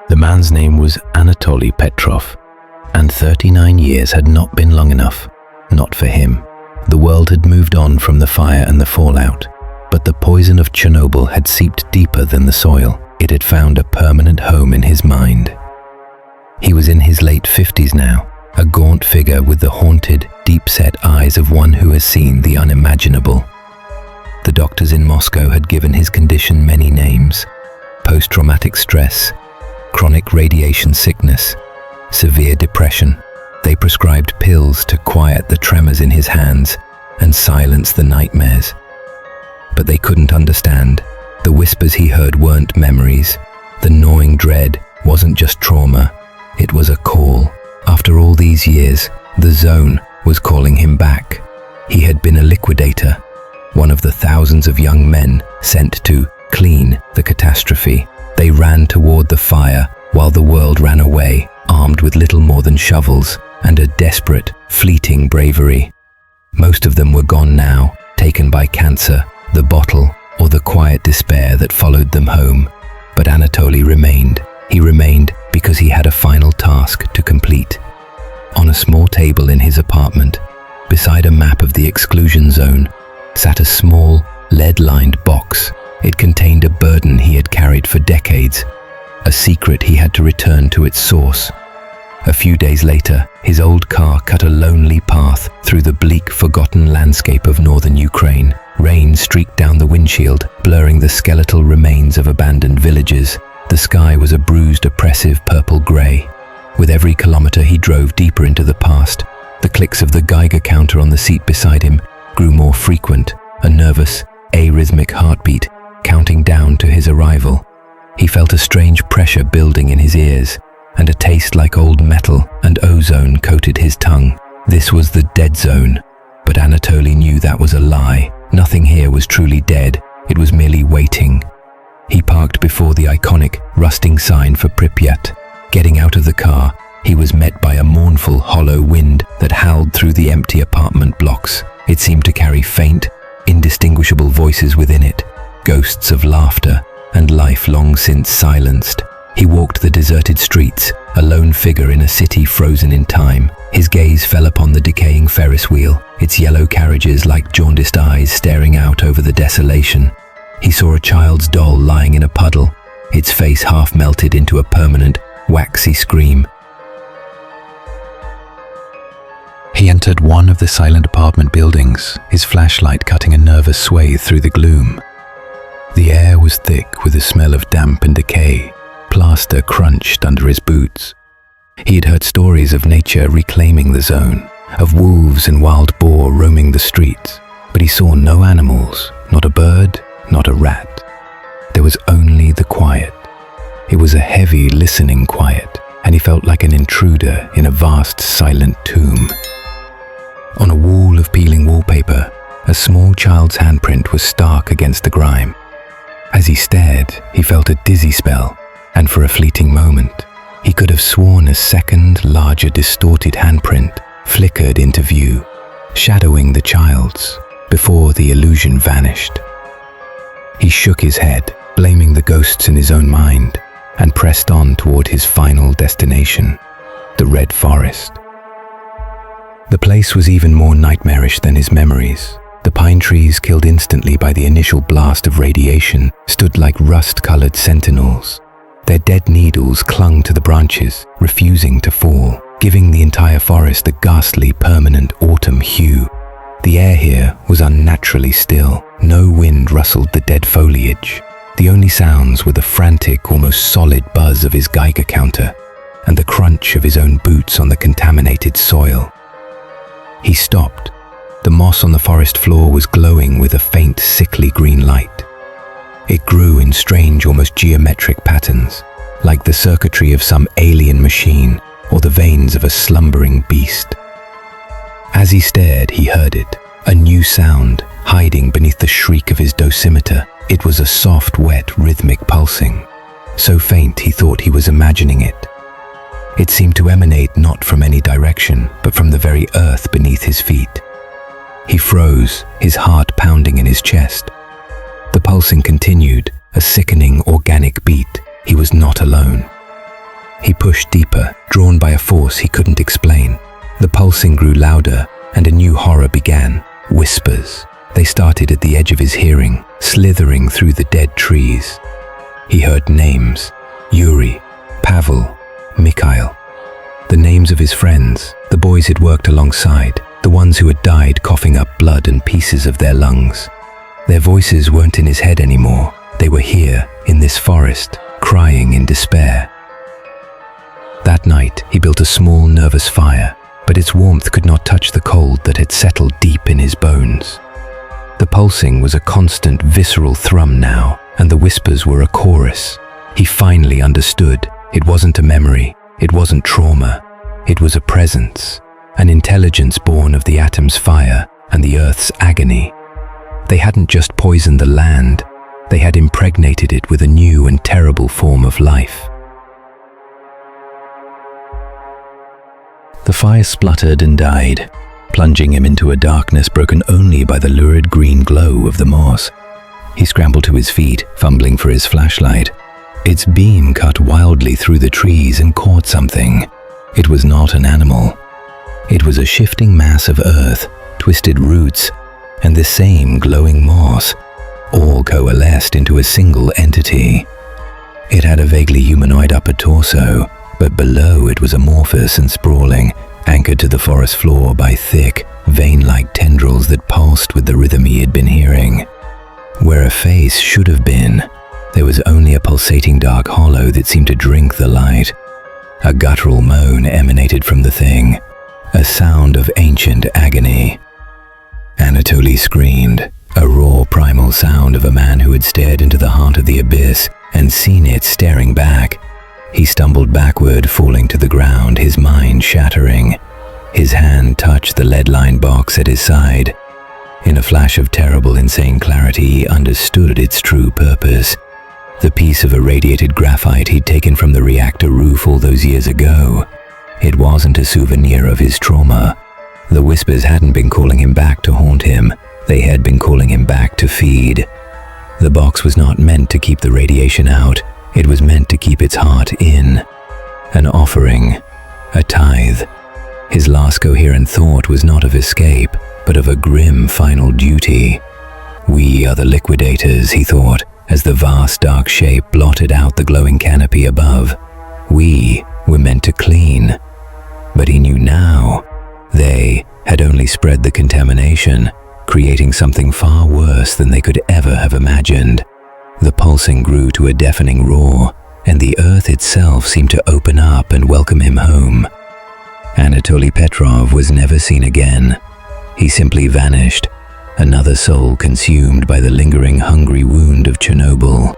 The man's name was Anatoly Petrov, and 39 years had not been long enough. Not for him. The world had moved on from the fire and the fallout, but the poison of Chernobyl had seeped deeper than the soil. It had found a permanent home in his mind. He was in his late 50s now, a gaunt figure with the haunted, deep-set eyes of one who has seen the unimaginable. The doctors in Moscow had given his condition many names: post-traumatic stress, chronic radiation sickness, severe depression. They prescribed pills to quiet the tremors in his hands and silence the nightmares. But they couldn't understand. The whispers he heard weren't memories. The gnawing dread wasn't just trauma, it was a call. After all these years, the zone was calling him back. He had been a liquidator, one of the thousands of young men sent to clean the catastrophe. They ran toward the fire while the world ran away, armed with little more than shovels and a desperate, fleeting bravery. Most of them were gone now, taken by cancer, the bottle, or the quiet despair that followed them home. But Anatoly remained. He remained because he had a final task to complete. On a small table in his apartment, beside a map of the exclusion zone, sat a small, lead-lined box. It contained a burden he had carried for decades, a secret he had to return to its source. A few days later, his old car cut a lonely path through the bleak, forgotten landscape of northern Ukraine. Rain streaked down the windshield, blurring the skeletal remains of abandoned villages. The sky was a bruised, oppressive purple grey. With every kilometer he drove deeper into the past. The clicks of the Geiger counter on the seat beside him grew more frequent, a nervous, arrhythmic heartbeat counting down to his arrival. He felt a strange pressure building in his ears, and a taste like old metal and ozone coated his tongue. This was the dead zone, but Anatoly knew that was a lie. Nothing here was truly dead, it was merely waiting. He parked before the iconic, rusting sign for Pripyat. Getting out of the car, he was met by a mournful, hollow wind that howled through the empty apartment blocks. It seemed to carry faint, indistinguishable voices within it, ghosts of laughter and life long since silenced. He walked the deserted streets, a lone figure in a city frozen in time. His gaze fell upon the decaying Ferris wheel, its yellow carriages like jaundiced eyes staring out over the desolation. He saw a child's doll lying in a puddle, its face half melted into a permanent, waxy scream. He entered one of the silent apartment buildings, his flashlight cutting a nervous swathe through the gloom. The air was thick with the smell of damp and decay. Plaster crunched under his boots. He had heard stories of nature reclaiming the zone, of wolves and wild boar roaming the streets, but he saw no animals, not a bird, not a rat. There was only the quiet. It was a heavy, listening quiet, and he felt like an intruder in a vast, silent tomb. On a wall of peeling wallpaper, a small child's handprint was stark against the grime. As he stared, he felt a dizzy spell, and for a fleeting moment, he could have sworn a second, larger, distorted handprint flickered into view, shadowing the child's, before the illusion vanished. He shook his head, blaming the ghosts in his own mind, and pressed on toward his final destination, the Red Forest. The place was even more nightmarish than his memories. The pine trees, killed instantly by the initial blast of radiation, stood like rust-colored sentinels. Their dead needles clung to the branches, refusing to fall, giving the entire forest a ghastly, permanent autumn hue. The air here was unnaturally still. No wind rustled the dead foliage. The only sounds were the frantic, almost solid buzz of his Geiger counter and the crunch of his own boots on the contaminated soil. He stopped. The moss on the forest floor was glowing with a faint, sickly green light. It grew in strange, almost geometric patterns, like the circuitry of some alien machine or the veins of a slumbering beast. As he stared, he heard it, a new sound hiding beneath the shriek of his dosimeter. It was a soft, wet, rhythmic pulsing, so faint he thought he was imagining it. It seemed to emanate not from any direction, but from the very earth beneath his feet. He froze, his heart pounding in his chest. The pulsing continued, a sickening, organic beat. He was not alone. He pushed deeper, drawn by a force he couldn't explain. The pulsing grew louder, and a new horror began. Whispers. They started at the edge of his hearing, slithering through the dead trees. He heard names. Yuri, Pavel, Mikhail. The names of his friends, the boys he'd worked alongside, the ones who had died coughing up blood and pieces of their lungs. Their voices weren't in his head anymore. They were here, in this forest, crying in despair. That night, he built a small, nervous fire, but its warmth could not touch the cold that had settled deep in his bones. The pulsing was a constant, visceral thrum now, and the whispers were a chorus. He finally understood. It wasn't a memory. It wasn't trauma. It was a presence, an intelligence born of the atom's fire and the Earth's agony. They hadn't just poisoned the land. They had impregnated it with a new and terrible form of life. The fire spluttered and died, plunging him into a darkness broken only by the lurid green glow of the moss. He scrambled to his feet, fumbling for his flashlight. Its beam cut wildly through the trees and caught something. It was not an animal. It was a shifting mass of earth, twisted roots, and the same glowing moss, all coalesced into a single entity. It had a vaguely humanoid upper torso, but below it was amorphous and sprawling, anchored to the forest floor by thick, vein-like tendrils that pulsed with the rhythm he had been hearing. Where a face should have been, there was only a pulsating dark hollow that seemed to drink the light. A guttural moan emanated from the thing, a sound of ancient agony. Anatoly screamed, a raw primal sound of a man who had stared into the heart of the abyss and seen it staring back. He stumbled backward, falling to the ground, his mind shattering. His hand touched the lead-lined box at his side. In a flash of terrible, insane clarity, he understood its true purpose. The piece of irradiated graphite he'd taken from the reactor roof all those years ago. It wasn't a souvenir of his trauma. The whispers hadn't been calling him back to haunt him. They had been calling him back to feed. The box was not meant to keep the radiation out. It was meant to keep its heart in. An offering, a tithe. His last coherent thought was not of escape, but of a grim final duty. We are the liquidators, he thought, as the vast dark shape blotted out the glowing canopy above. We were meant to clean. But he knew now, they had only spread the contamination, creating something far worse than they could ever have imagined. The pulsing grew to a deafening roar, and the earth itself seemed to open up and welcome him home. Anatoly Petrov was never seen again. He simply vanished, another soul consumed by the lingering hungry wound of Chernobyl.